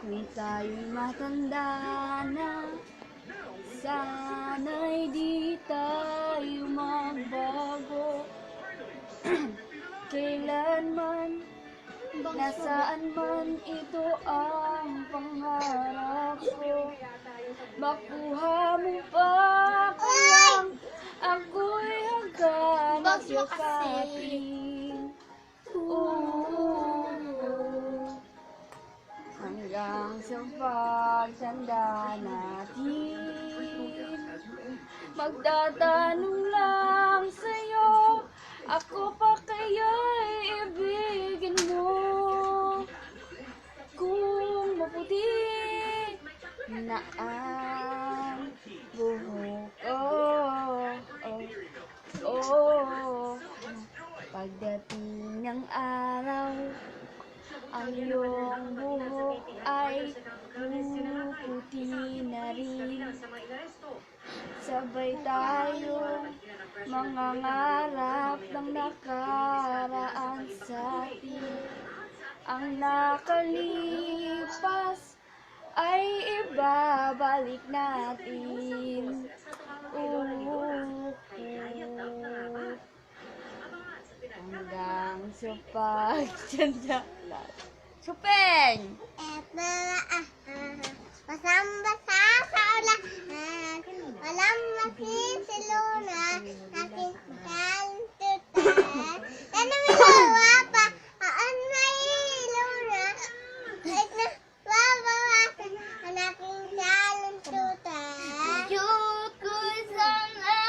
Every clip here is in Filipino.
Kung tayo'y matanda na, sana'y di tayo magbago. Kailanman, nasaan man, ito ang pangarap ko. Makuha mo pa ako lang, ako'y hanggang yakapin. Hanggang sa pagtanda natin, magtatanong lang sa'yo, ako pa kaya'y ibigin mo? Kung maputi na ang buhok ko, pagdating ng araw, ang iyong buhok ay puputi na rin. Sabay tayong mangangarap ng nakaraan sa atin. Ang nakalipas ay ibabalik natin. Hanggang sa pagtanda natin. Supeng! Eto basang-basa sa ulan, walang masisiluna, aking kaltutan. Ano may gawa pa, aan may iluna, kahit na babawasan ang aking kaltutan. Cute ko sana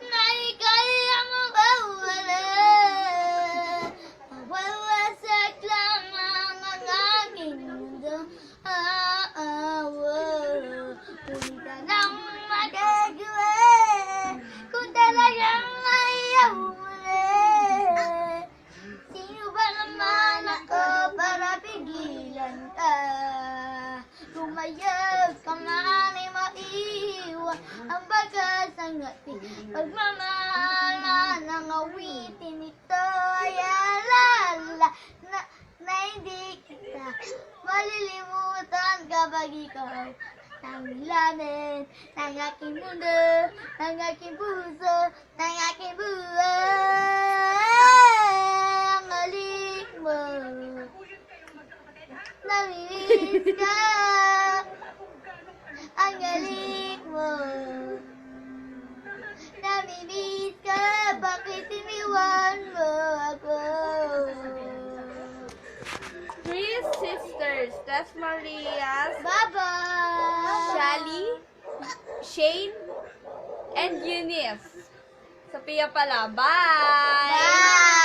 na ika'y ang mawawala. Mawawasak lamang ang aking mundo. Kung talang magagawa, kung talagang ayaw mo na. Sino ba naman ako para pigilan ka? Lumayag ka man ay maiwan ang bagas ng ating pagmamahal ng awitin ito ay alala na hindi kita malilimutan kapag ikaw ang lamin ng aking mundo, ng aking puso, ng aking buhay. Ang halik mo, namimiss ka. Ang halik mo, namimiss ka. Bakit iniwan mo ako? Three sisters, Tess Marias, Baba! Shally, Shane, and Eunice. Sophia pala. Bye! Bye!